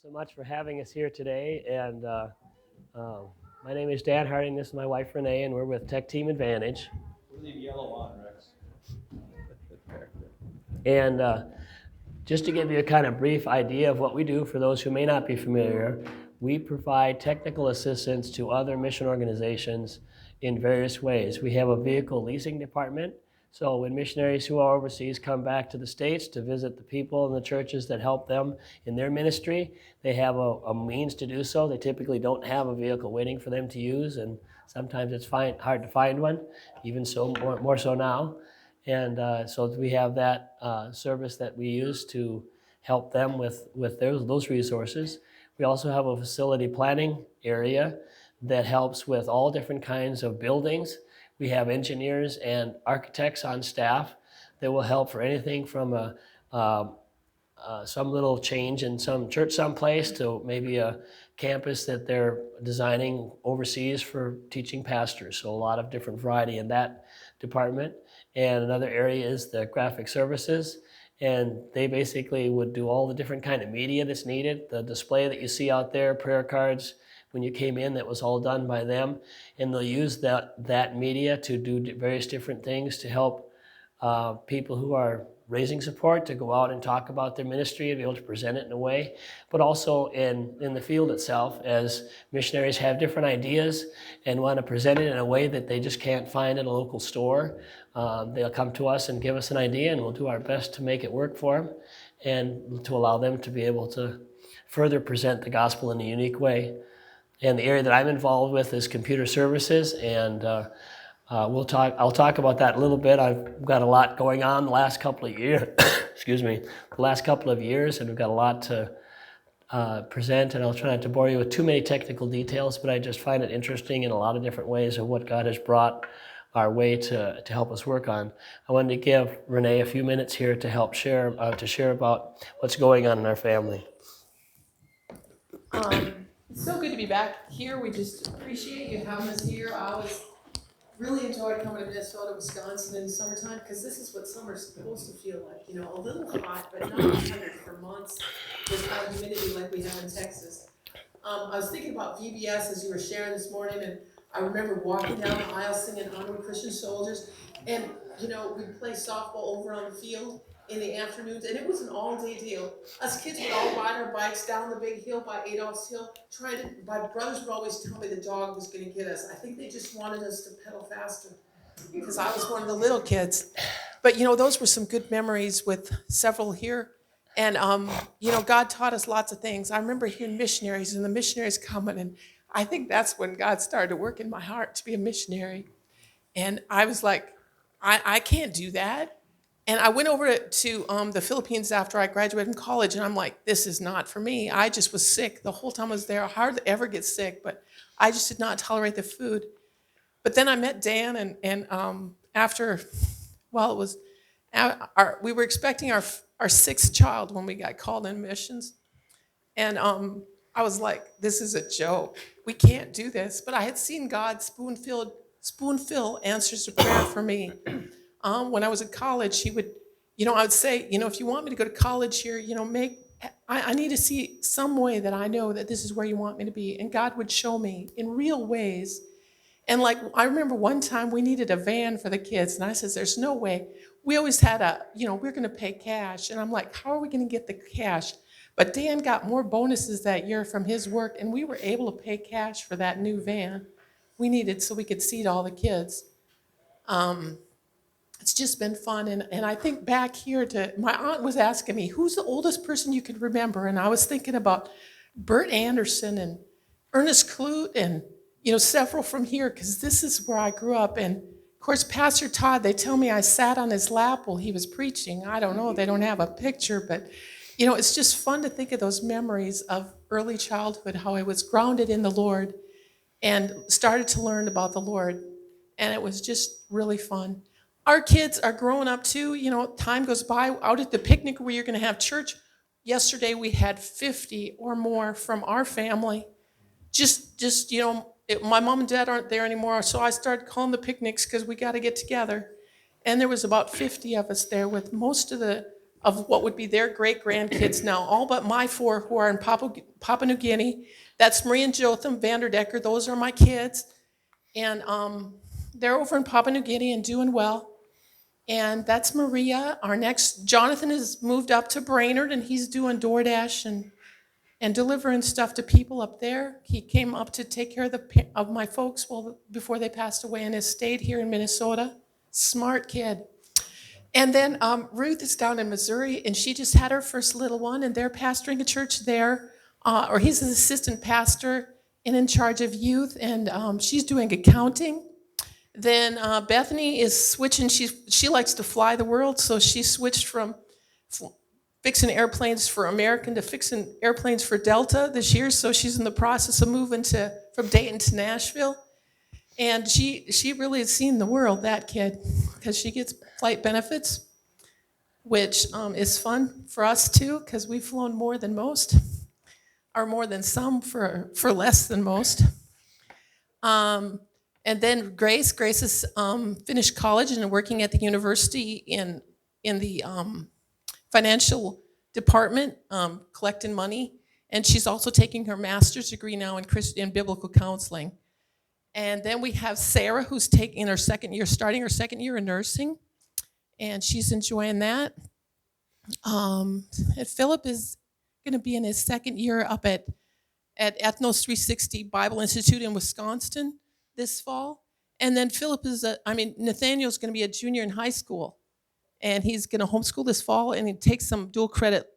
So much for having us here today. And my name is Dan Harding. This is my wife Renee, and we're with Tech Team Advantage. We'll leave yellow on, Rex. And just to give you a kind of brief idea of what we do for those who may not be familiar, we provide technical assistance to other mission organizations in various ways. We have a vehicle leasing department. So when missionaries who are overseas come back to the States to visit the people in the churches that help them in their ministry, they have a means to do so. They typically don't have a vehicle waiting for them to use, and sometimes it's hard to find one, even so more so now. And so we have that service that we use to help them with those resources. We also have a facility planning area that helps with all different kinds of buildings. We have engineers and architects on staff that will help for anything from some little change in some church someplace to maybe a campus that they're designing overseas for teaching pastors. So a lot of different variety in that department. And another area is the graphic services. And they basically would do all the different kind of media that's needed. The display that you see out there, prayer cards, when you came in, that was all done by them. And they'll use that media to do various different things to help people who are raising support to go out and talk about their ministry and be able to present it in a way, but also in the field itself, as missionaries have different ideas and want to present it in a way that they just can't find at a local store. They'll come to us and give us an idea, and we'll do our best to make it work for them and to allow them to be able to further present the gospel in a unique way. And the area that I'm involved with is computer services, and I'll talk about that a little bit. I've got a lot going on the last couple of years, the last couple of years, and we've got a lot to present, and I'll try not to bore you with too many technical details, but I just find it interesting in a lot of different ways of what God has brought our way to help us work on. I wanted to give Renee a few minutes here to help share about what's going on in our family. It's so good to be back here. We just appreciate you having us here. I always really enjoyed coming to Minnesota, Wisconsin in the summertime, because this is what summer's supposed to feel like. You know, a little hot, but not 100 for months with high humidity like we have in Texas. I was thinking about VBS as you were sharing this morning, and I remember walking down the aisle singing Onward Christian Soldiers, and you know, we'd play softball over on the field in the afternoons, and it was an all-day deal. Us kids would all ride our bikes down the big hill by Adolph's Hill, my brothers would always tell me the dog was gonna get us. I think they just wanted us to pedal faster, because I was one of the little kids. But you know, those were some good memories with several here. And you know, God taught us lots of things. I remember hearing missionaries and the missionaries coming, and I think that's when God started to work in my heart to be a missionary. And I was like, I can't do that. And I went over to the Philippines after I graduated from college, and I'm like, this is not for me. I just was sick the whole time I was there. I hardly ever get sick, but I just did not tolerate the food. But then I met Dan, and after, well, it was, we were expecting our sixth child when we got called in missions. And I was like, this is a joke. We can't do this. But I had seen God spoon-fill answers to prayer for me. When I was in college, he would, you know, I would say, you know, if you want me to go to college here, you know, I need to see some way that I know that this is where you want me to be. And God would show me in real ways. And like, I remember one time we needed a van for the kids. And I said, there's no way. We always had we're going to pay cash. And I'm like, how are we going to get the cash? But Dan got more bonuses that year from his work. And we were able to pay cash for that new van we needed so we could seat all the kids. It's just been fun. And I think back here my aunt was asking me, who's the oldest person you could remember? And I was thinking about Bert Anderson and Ernest Clute and, you know, several from here, because this is where I grew up. And of course, Pastor Todd, they tell me I sat on his lap while he was preaching. I don't know, they don't have a picture, but, you know, it's just fun to think of those memories of early childhood, how I was grounded in the Lord and started to learn about the Lord. And it was just really fun. Our kids are growing up too. You know, time goes by. Out at the picnic where you're going to have church, yesterday we had 50 or more from our family. Just you know, my mom and dad aren't there anymore, so I started calling the picnics because we got to get together. And there was about 50 of us there, with most of the of what would be their great-grandkids now, all but my 4 who are in Papua New Guinea. That's Marie and Jotham Vanderdecker. Those are my kids. And they're over in Papua New Guinea and doing well. And that's Maria. Our next, Jonathan has moved up to Brainerd, and he's doing DoorDash and delivering stuff to people up there. He came up to take care of my folks before they passed away and has stayed here in Minnesota. Smart kid. And then Ruth is down in Missouri, and she just had her first little one, and they're pastoring a church there, or he's an assistant pastor and in charge of youth, and she's doing accounting. Then Bethany is switching. She likes to fly the world, so she switched from fixing airplanes for American to fixing airplanes for Delta this year. So she's in the process of moving from Dayton to Nashville. And she really has seen the world, that kid, because she gets flight benefits, which is fun for us too, because we've flown more than most, or more than some for less than most. And then Grace has finished college and working at the university in the financial department, collecting money. And she's also taking her master's degree now in biblical counseling. And then we have Sarah, who's starting her second year in nursing, and she's enjoying that. And Philip is going to be in his second year up at Ethnos 360 Bible Institute in Wisconsin this fall. And then Nathaniel's going to be a junior in high school, and he's going to homeschool this fall, and he takes some dual credit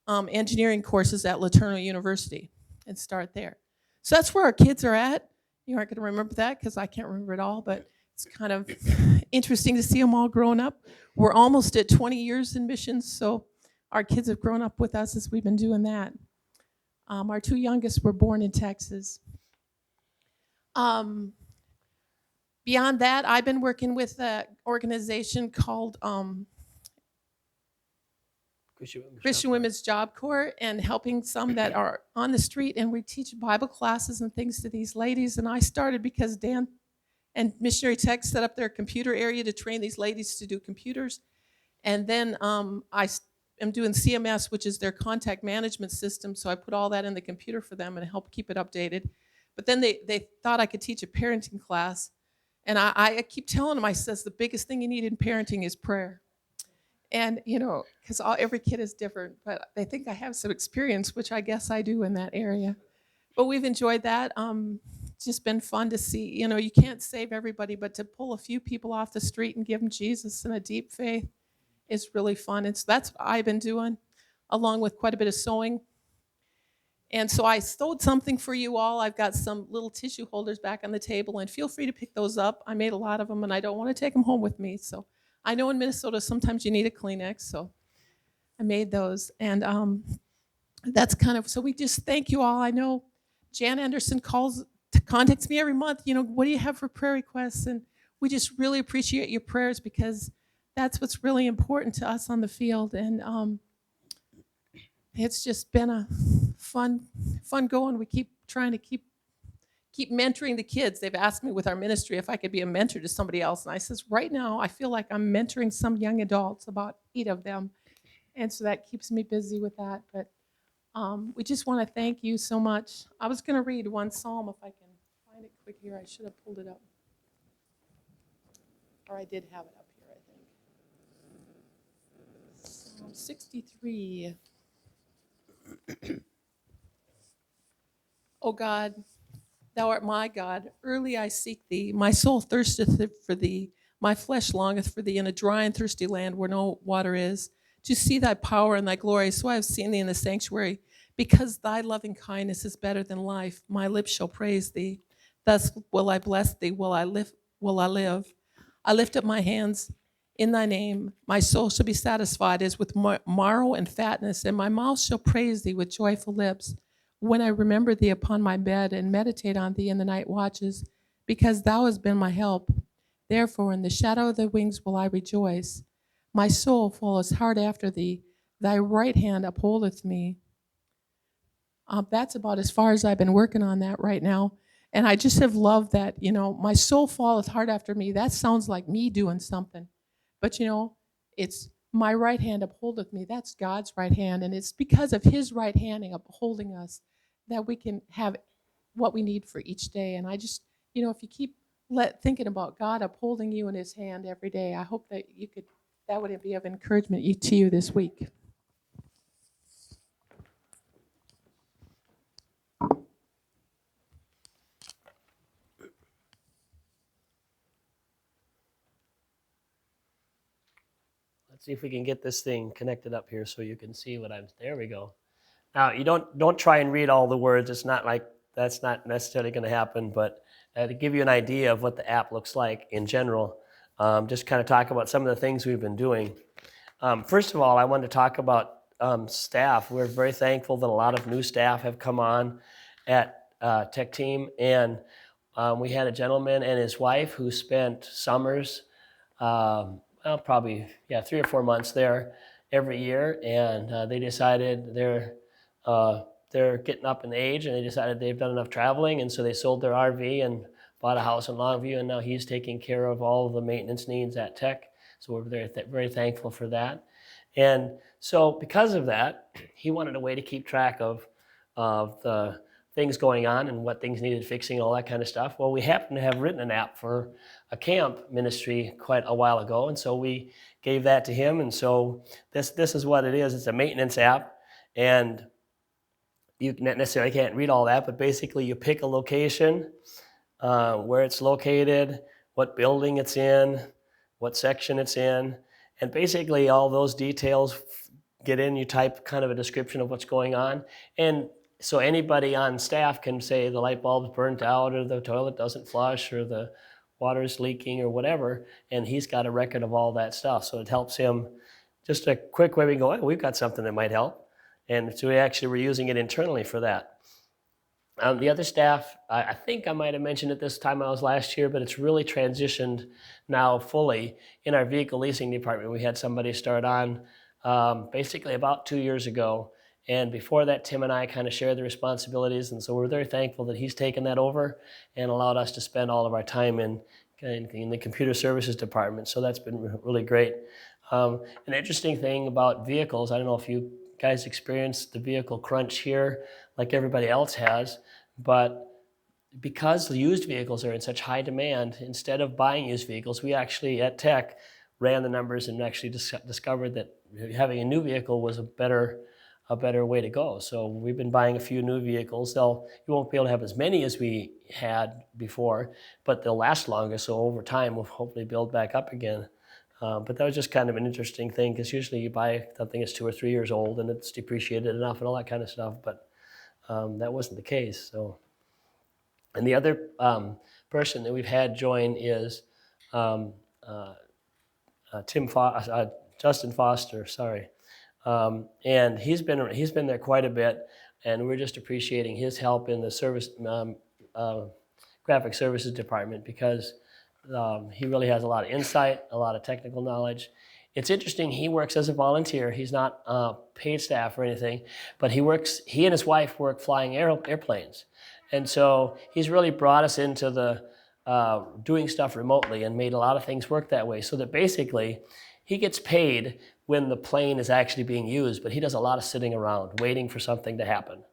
engineering courses at LeTourneau University and start there. So that's where our kids are at. You aren't going to remember that because I can't remember it all, but it's kind of interesting to see them all growing up. We're almost at 20 years in missions, so our kids have grown up with us as we've been doing that. Our 2 youngest were born in Texas. Beyond that, I've been working with an organization called Christian Women's Job Corps, and helping some that are on the street, and we teach Bible classes and things to these ladies. And I started because Dan and Missionary Tech set up their computer area to train these ladies to do computers. And then I am doing CMS, which is their contact management system, so I put all that in the computer for them and help keep it updated. But then they thought I could teach a parenting class, and I keep telling them, I says, the biggest thing you need in parenting is prayer. And, because every kid is different, but they think I have some experience, which I guess I do in that area. But we've enjoyed that. It's just been fun to see. You can't save everybody, but to pull a few people off the street and give them Jesus and a deep faith is really fun. And so that's what I've been doing, along with quite a bit of sewing. And so I sewed something for you all. I've got some little tissue holders back on the table, and feel free to pick those up. I made a lot of them, and I don't want to take them home with me, so I know in Minnesota sometimes you need a Kleenex, so I made those. And that's so we just thank you all. I know Jan Anderson contacts me every month, what do you have for prayer requests? And we just really appreciate your prayers, because that's what's really important to us on the field. And it's just been a fun going. We keep trying to keep mentoring the kids. They've asked me with our ministry if I could be a mentor to somebody else. And I says, right now, I feel like I'm mentoring some young adults, about 8 of them. And so that keeps me busy with that. But we just want to thank you so much. I was going to read one psalm if I can find it quick here. I should have pulled it up. Or I did have it up here, I think. Psalm 63. O God, Thou art my God. Early I seek thee. My soul thirsteth for thee. My flesh longeth for thee in a dry and thirsty land where no water is, to see thy power and thy glory. So I have seen thee in the sanctuary. Because thy loving kindness is better than life, my lips shall praise thee. Thus will I bless thee, will I live. I lift up my hands in thy name. My soul shall be satisfied as with marrow and fatness, and my mouth shall praise thee with joyful lips. When I remember thee upon my bed and meditate on thee in the night watches, because thou hast been my help. Therefore in the shadow of thy wings will I rejoice. My soul follows hard after thee. Thy right hand upholdeth me. That's about as far as I've been working on that right now. And I just have loved that, my soul falleth hard after me. That sounds like me doing something. But, it's my right hand upholdeth me. That's God's right hand. And it's because of his right hand upholding us that we can have what we need for each day. And I just, if you keep thinking about God upholding you in his hand every day, I hope that that would be of encouragement to you this week. Let's see if we can get this thing connected up here so you can see there we go. Now, you don't try and read all the words. It's not like that's not necessarily going to happen, but to give you an idea of what the app looks like in general, just kind of talk about some of the things we've been doing. First of all, I wanted to talk about staff. We're very thankful that a lot of new staff have come on at Tech Team, and we had a gentleman and his wife who spent summers, probably 3 or 4 months there every year, and they decided they're getting up in age, and they decided they've done enough traveling, and so they sold their RV and bought a house in Longview, and now he's taking care of all of the maintenance needs at Tech. So we're very thankful for that. And so because of that, he wanted a way to keep track of the things going on and what things needed fixing, all that kind of stuff. Well, we happen to have written an app for a camp ministry quite a while ago, and so we gave that to him. And so this is what it is. It's a maintenance app, and you not necessarily can't read all that, but basically you pick a location, where it's located, what building it's in, what section it's in, and basically all those details get in. You type kind of a description of what's going on, and so anybody on staff can say the light bulb's burnt out, or the toilet doesn't flush, or the water's leaking, or whatever, and he's got a record of all that stuff. So it helps him. Just a quick way we go, oh, we've got something that might help, and so we're using it internally for that. The other staff, I think I might have mentioned it this time I was last year, but it's really transitioned now fully in our vehicle leasing department. We had somebody start on basically about 2 years ago, and before that, Tim and I kind of shared the responsibilities, and so we're very thankful that he's taken that over and allowed us to spend all of our time in the computer services department. So that's been really great. An interesting thing about vehicles, I don't know if you guys experienced the vehicle crunch here like everybody else has, but because the used vehicles are in such high demand, instead of buying used vehicles, we actually at Tech ran the numbers and actually discovered that having a new vehicle was a better way to go. So we've been buying a few new vehicles. You won't be able to have as many as we had before, but they'll last longer. So over time, we'll hopefully build back up again. But that was just kind of an interesting thing, because usually you buy something that's 2 or 3 years old and it's depreciated enough and all that kind of stuff, but that wasn't the case. So, and the other person that we've had join is Justin Foster, sorry, and he's been there quite a bit, and we're just appreciating his help in the service graphic services department, because he really has a lot of insight, a lot of technical knowledge. It's interesting, he works as a volunteer. He's not paid staff or anything, but he and his wife work flying airplanes. And so he's really brought us into the doing stuff remotely and made a lot of things work that way, so that basically he gets paid when the plane is actually being used, but he does a lot of sitting around waiting for something to happen.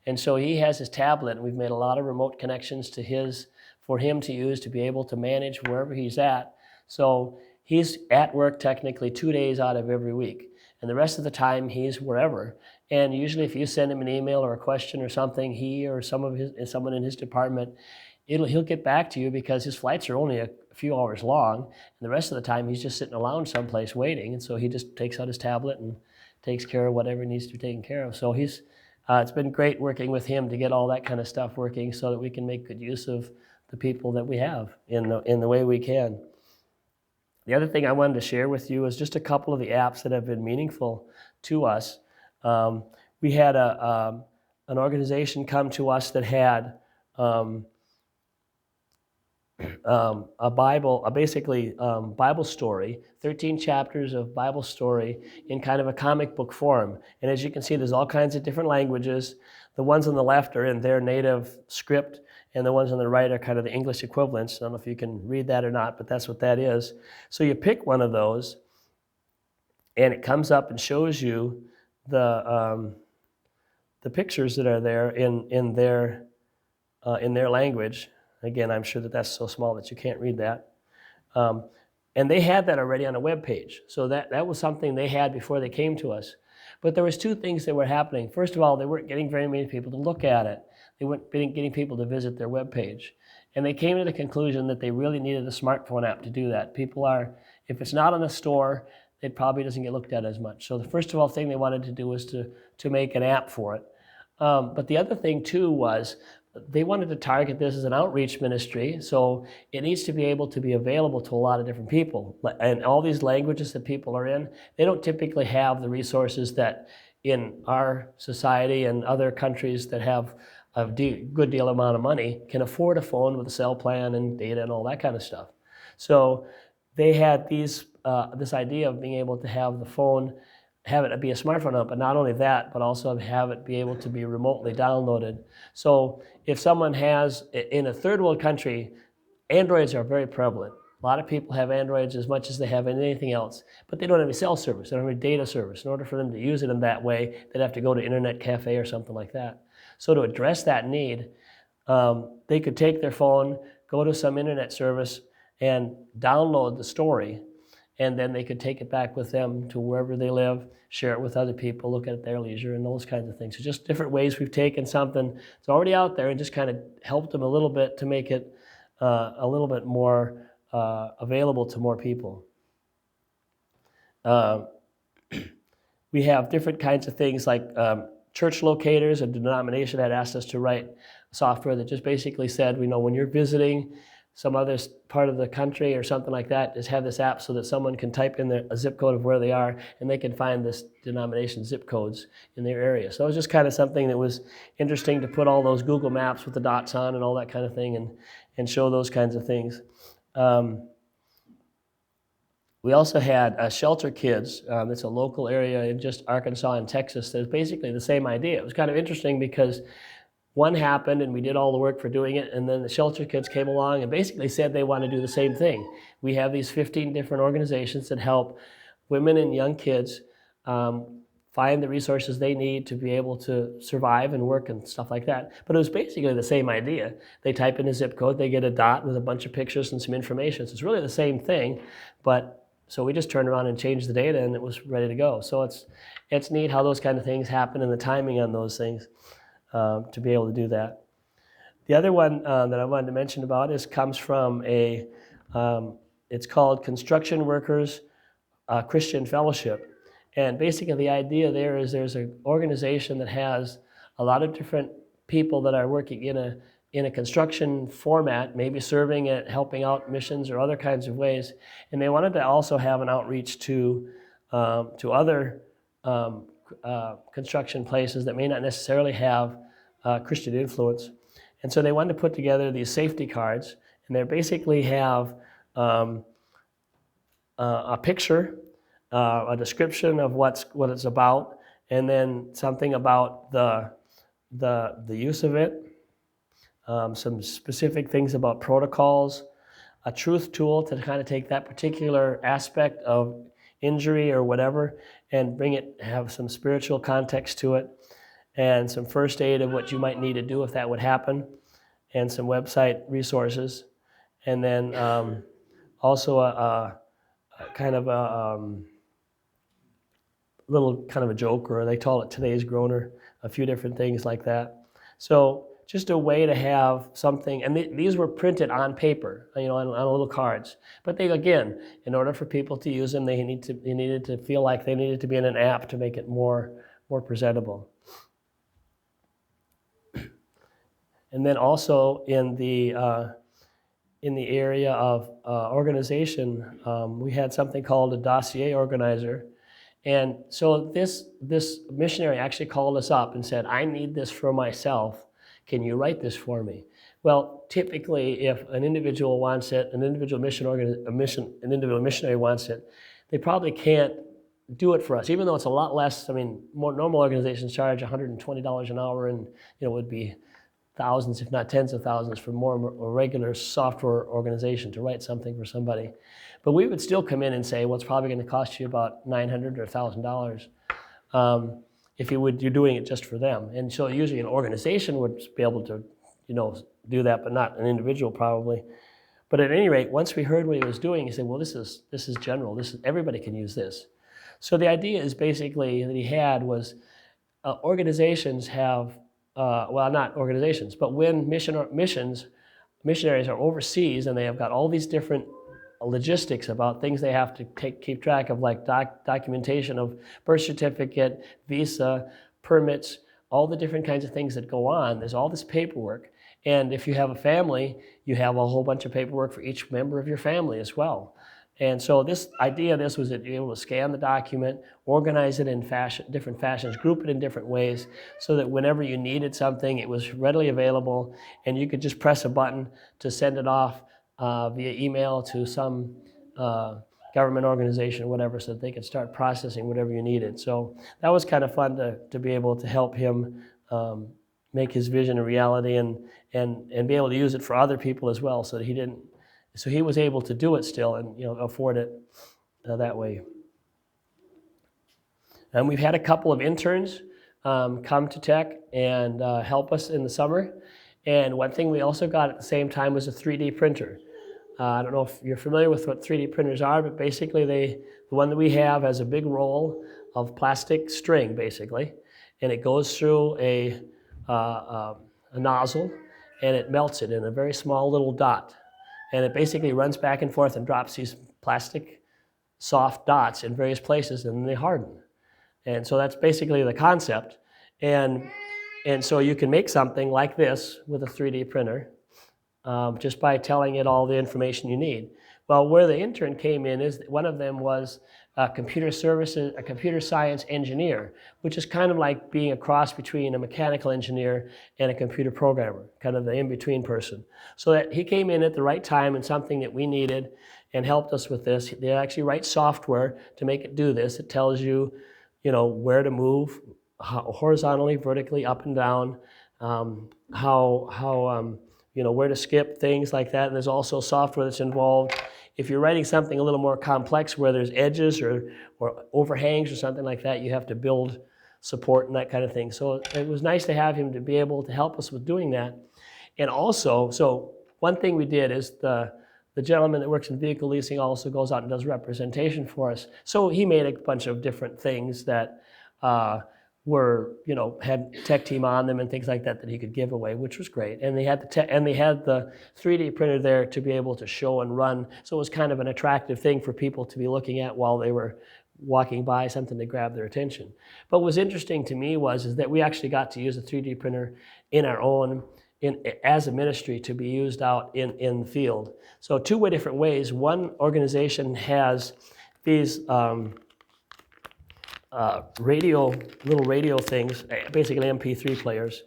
And so he has his tablet, and we've made a lot of remote connections for him to use to be able to manage wherever he's at. So he's at work technically 2 days out of every week, and the rest of the time he's wherever. And usually if you send him an email or a question or something, he or someone in his department, he'll get back to you, because his flights are only a few hours long, and the rest of the time he's just sitting around someplace waiting. And so he just takes out his tablet and takes care of whatever needs to be taken care of. So it's been great working with him to get all that kind of stuff working, so that we can make good use of the people that we have in the way we can. The other thing I wanted to share with you is just a couple of the apps that have been meaningful to us. We had an organization come to us that had a Bible, basically Bible story, 13 chapters of Bible story in kind of a comic book form. And as you can see, there's all kinds of different languages. The ones on the left are in their native script, and the ones on the right are kind of the English equivalents. I don't know if you can read that or not, but that's what that is. So you pick one of those, and it comes up and shows you the pictures that are there in their language. Again, I'm sure that that's so small that you can't read that. And they had that already on a web page. So that was something they had before they came to us. But there was two things that were happening. First of all, they weren't getting very many people to look at it. They weren't getting people to visit their web page. And they came to the conclusion that they really needed a smartphone app to do that. People are, if it's not in a store, it probably doesn't get looked at as much. So the first of all thing they wanted to do was to make an app for it. But the other thing too was they wanted to target this as an outreach ministry, so it needs to be able to be available to a lot of different people. And all these languages that people are in, they don't typically have the resources that in our society and other countries that have a good deal amount of money can afford a phone with a cell plan and data and all that kind of stuff. So they had this idea of being able to have the phone, have it be a smartphone app, but not only that, but also have it be able to be remotely downloaded. So if someone has, in a third world country, Androids are very prevalent. A lot of people have Androids as much as they have anything else, but they don't have a cell service, they don't have a data service. In order for them to use it in that way, they'd have to go to internet cafe or something like that. So to address that need, they could take their phone, go to some internet service, and download the story, and then they could take it back with them to wherever they live, share it with other people, look at it at their leisure, and those kinds of things. So just different ways we've taken something that's already out there and just kind of helped them a little bit to make it a little bit more available to more people. We have different kinds of things like church locators. A denomination had asked us to write software that just basically said, when you're visiting some other part of the country or something like that, just have this app so that someone can type in a zip code of where they are and they can find this denomination zip codes in their area. So it was just kind of something that was interesting to put all those Google Maps with the dots on and all that kind of thing and show those kinds of things. We also had Shelter Kids. It's a local area in just Arkansas and Texas. That's basically the same idea. It was kind of interesting because one happened and we did all the work for doing it, and then the Shelter Kids came along and basically said they want to do the same thing. We have these 15 different organizations that help women and young kids find the resources they need to be able to survive and work and stuff like that. But it was basically the same idea. They type in a zip code, they get a dot with a bunch of pictures and some information. So it's really the same thing, but so we just turned around and changed the data and it was ready to go. So it's neat how those kind of things happen and the timing on those things. To be able to do that. The other one that I wanted to mention about comes from it's called Construction Workers Christian Fellowship. And basically the idea there is there's an organization that has a lot of different people that are working in a construction format, maybe serving at helping out missions or other kinds of ways. And they wanted to also have an outreach to other construction places that may not necessarily have Christian influence. And so they wanted to put together these safety cards, and they basically have a picture, a description of what it's about, and then something about the use of it, some specific things about protocols, a truth tool to kind of take that particular aspect of injury or whatever and have some spiritual context to it, and some first aid of what you might need to do if that would happen, and some website resources, and then also a kind of a little kind of a joke, or they call it Today's Groaner, a few different things like that. So just a way to have something, and these were printed on paper, on little cards. But they, again, in order for people to use them, they needed to feel like they needed to be in an app to make it more presentable. And then also in the area of organization, we had something called a dossier organizer. And so this missionary actually called us up and said, I need this for myself. Can you write this for me? Well, typically, if an individual wants it, an individual missionary wants it, they probably can't do it for us, even though it's a lot less. More normal organizations charge $120 an hour, and would be thousands, if not tens of thousands, for more a regular software organization to write something for somebody. But we would still come in and say, well, it's probably going to cost you about $900 or $1,000 if you're doing it just for them. And so usually an organization would be able to, do that, but not an individual probably. But at any rate, once we heard what he was doing, he said, well, this is general. Everybody can use this. So the idea is basically that he had was organizations have, well, not organizations, but when missionaries are overseas and they have got all these different logistics about things they have to keep track of, like documentation of birth certificate, visa, permits, all the different kinds of things that go on. There's all this paperwork. And if you have a family, you have a whole bunch of paperwork for each member of your family as well. And so this idea, was that you're able to scan the document, organize it in different fashions, group it in different ways, so that whenever you needed something, it was readily available, and you could just press a button to send it off via email to some government organization or whatever, so that they could start processing whatever you needed. So that was kind of fun to be able to help him make his vision a reality and be able to use it for other people as well, so that he was able to do it still and afford it that way. And we've had a couple of interns come to Tech and help us in the summer. And one thing we also got at the same time was a 3D printer. I don't know if you're familiar with what 3D printers are, but basically the one that we have has a big roll of plastic string, basically, and it goes through a nozzle, and it melts it in a very small little dot. And it basically runs back and forth and drops these plastic soft dots in various places, and then they harden. And so that's basically the concept. And so you can make something like this with a 3D printer just by telling it all the information you need. Well, where the intern came in is that one of them was a computer science engineer, which is kind of like being a cross between a mechanical engineer and a computer programmer, kind of the in-between person. So that he came in at the right time and something that we needed and helped us with this. They actually write software to make it do this. It tells you, where to move horizontally, vertically, up and down, where to skip, things like that. And there's also software that's involved. If you're writing something a little more complex where there's edges or overhangs or something like that, you have to build support and that kind of thing. So it was nice to have him to be able to help us with doing that. And also, so one thing we did is the gentleman that works in vehicle leasing also goes out and does representation for us. So he made a bunch of different things that had tech team on them and things like that he could give away, which was great. And they had the 3D printer there to be able to show and run. So it was kind of an attractive thing for people to be looking at while they were walking by, something to grab their attention. But what was interesting to me is that we actually got to use a 3D printer in our own, as a ministry, to be used out in the field. So two different ways. One organization has these little radio things, basically MP3 players,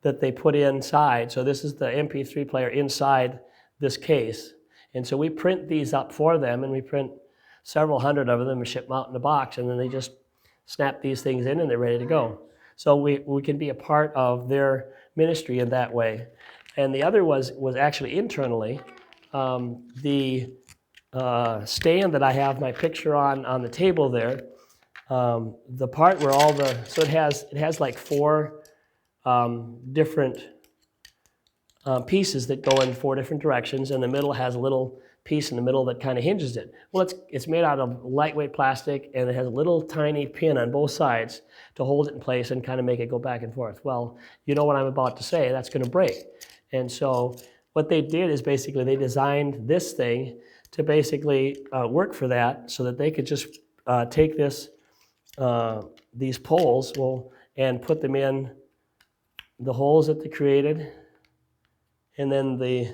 that they put inside. So this is the MP3 player inside this case. And so we print these up for them, and we print several hundred of them and ship them out in a box, and then they just snap these things in and they're ready to go. So we can be a part of their ministry in that way. And the other was actually internally. The stand that I have my picture on the table there, the part where so it has like four different pieces that go in four different directions, and the middle has a little piece in the middle that kind of hinges it. Well, it's made out of lightweight plastic, and it has a little tiny pin on both sides to hold it in place and kind of make it go back and forth. Well, you know what I'm about to say, that's going to break. And so what they did is basically they designed this thing to basically work for that, so that they could just take these poles and put them in the holes that they created, and then the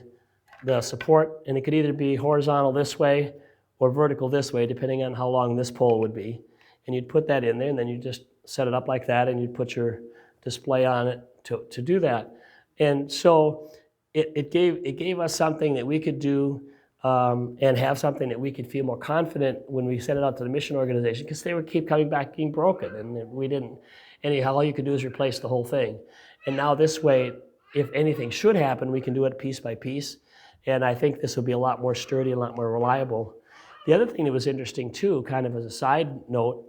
support, and it could either be horizontal this way or vertical this way, depending on how long this pole would be. And you'd put that in there, and then you just set it up like that, and you'd put your display on it to do that. And so it gave us something that we could do and have something that we could feel more confident when we sent it out to the mission organization, because they would keep coming back being broken, and we didn't. Anyhow, all you could do is replace the whole thing. And now this way, if anything should happen, we can do it piece by piece. And I think this will be a lot more sturdy, a lot more reliable. The other thing that was interesting too, kind of as a side note,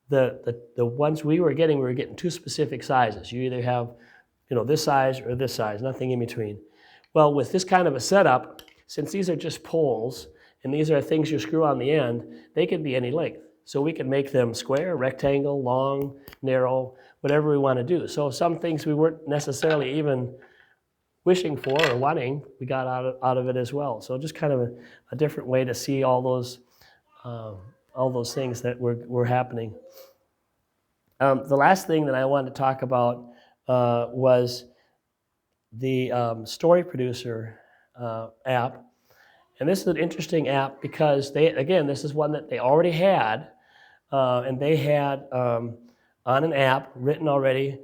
the ones we were getting two specific sizes. You either have, this size or this size, nothing in between. Well, with this kind of a setup, since these are just poles and these are things you screw on the end, they can be any length. So we can make them square, rectangle, long, narrow, whatever we want to do. So some things we weren't necessarily even wishing for or wanting, we got out of it as well. So just kind of a different way to see all those things that were happening. The last thing that I wanted to talk about was the Story Producer app. And this is an interesting app because this is one that they already had, and they had on an app written already,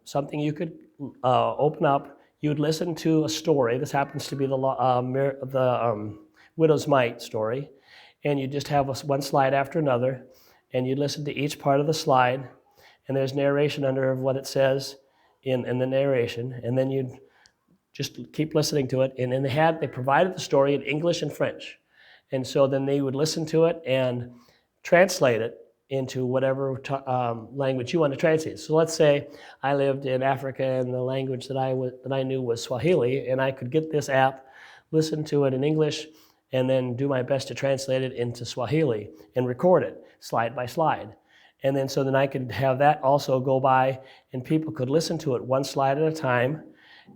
something you could open up. You would listen to a story. This happens to be the Widow's Mite story, and you just have one slide after another, and you listen to each part of the slide, and there's narration under what it says in the narration, and then you'd just keep listening to it. And then they provided the story in English and French. And so then they would listen to it and translate it into whatever language you want to translate. So let's say I lived in Africa and the language that I knew was Swahili, and I could get this app, listen to it in English, and then do my best to translate it into Swahili and record it slide by slide. And then I could have that also go by, and people could listen to it one slide at a time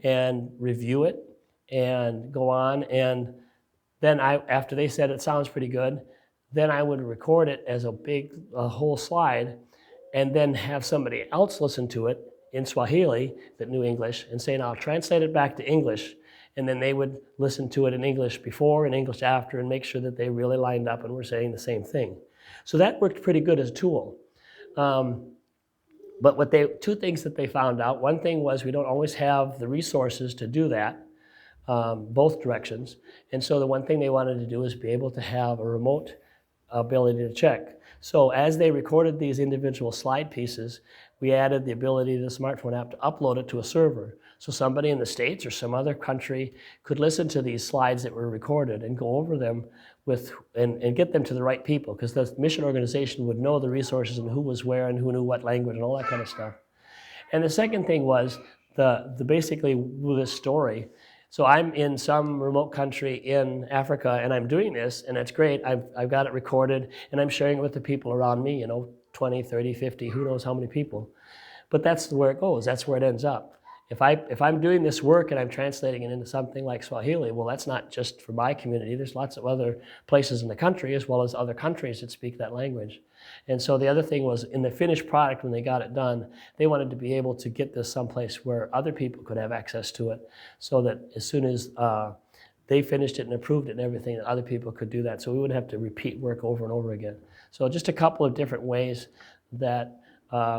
and review it and go on. And then after they said it sounds pretty good, then I would record it as a whole slide, and then have somebody else listen to it in Swahili that knew English and say, now translate it back to English. And then they would listen to it in English before and English after and make sure that they really lined up and were saying the same thing. So that worked pretty good as a tool. But two things that they found out, one thing was we don't always have the resources to do that, both directions. And so the one thing they wanted to do is be able to have a remote ability to check. So as they recorded these individual slide pieces, we added the ability to the smartphone app to upload it to a server. So somebody in the States or some other country could listen to these slides that were recorded and go over them and get them to the right people, because the mission organization would know the resources and who was where and who knew what language and all that kind of stuff. And the second thing was basically with this story. So I'm in some remote country in Africa and I'm doing this, and it's great. I've got it recorded and I'm sharing it with the people around me, 20, 30, 50, who knows how many people. But that's where it goes. That's where it ends up. If I'm doing this work and I'm translating it into something like Swahili, well, that's not just for my community. There's lots of other places in the country as well as other countries that speak that language. And so the other thing was, in the finished product, when they got it done, they wanted to be able to get this someplace where other people could have access to it, so that as soon as they finished it and approved it and everything, that other people could do that. So we wouldn't have to repeat work over and over again. So just a couple of different ways that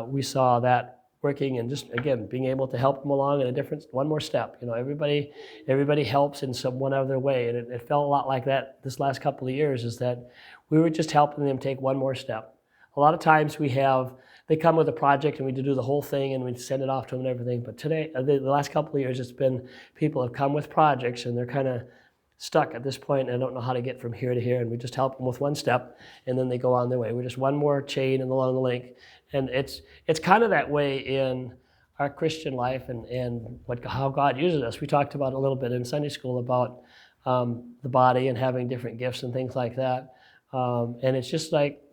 we saw that working, and just again being able to help them along in one more step. Everybody helps in one other way, and it felt a lot like that this last couple of years, is that we were just helping them take one more step. A lot of times they come with a project and we do the whole thing and we send it off to them and everything. But today, the last couple of years, it's been people have come with projects and they're kind of stuck at this point and don't know how to get from here to here, and we just help them with one step and then they go on their way. We're just one more chain along the link. And it's kind of that way in our Christian life and how God uses us. We talked about a little bit in Sunday school about the body and having different gifts and things like that. And it's just like,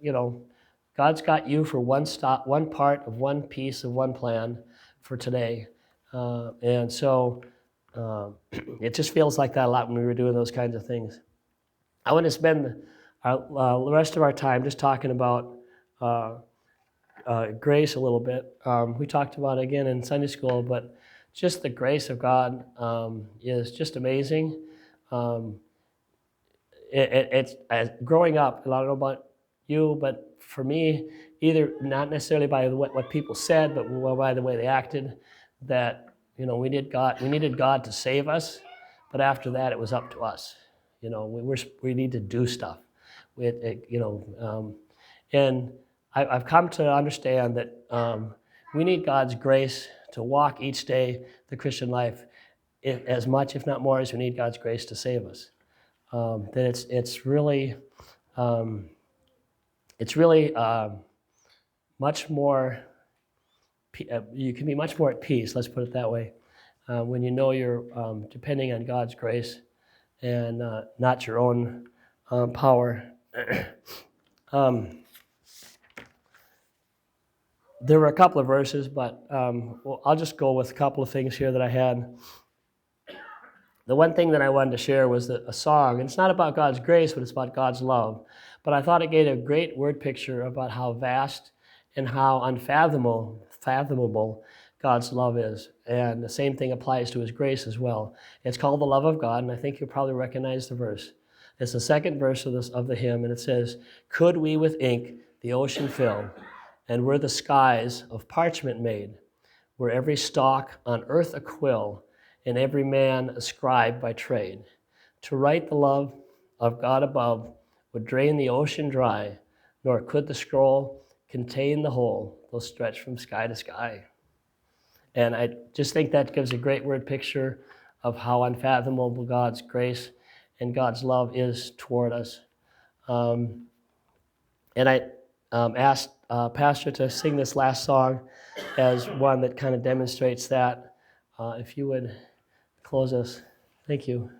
God's got you for one part of one piece of one plan for today. And so it just feels like that a lot when we were doing those kinds of things. I want to spend the rest of our time just talking about grace a little bit. We talked about it again in Sunday school, but just the grace of God is just amazing. It's growing up, and I don't know about you, but for me, either not necessarily by what people said, but by the way they acted, that we needed God to save us, but after that it was up to us. We need to do stuff. And I've come to understand that we need God's grace to walk each day the Christian life as much, if not more, as we need God's grace to save us. That it's really much more. You can be much more at peace. Let's put it that way, when you know you're depending on God's grace and not your own power. There were a couple of verses, but well, I'll just go with a couple of things here that I had. The one thing that I wanted to share was a song, and it's not about God's grace, but it's about God's love. But I thought it gave a great word picture about how vast and how unfathomable God's love is. And the same thing applies to his grace as well. It's called The Love of God, and I think you'll probably recognize the verse. It's the second verse of the hymn, and it says, "Could we with ink the ocean fill, and were the skies of parchment made, were every stalk on earth a quill, and every man a scribe by trade, to write the love of God above would drain the ocean dry, nor could the scroll contain the whole, though stretched from sky to sky." And I just think that gives a great word picture of how unfathomable God's grace and God's love is toward us. And I asked Pastor to sing this last song as one that kind of demonstrates that. If you would close us. Thank you.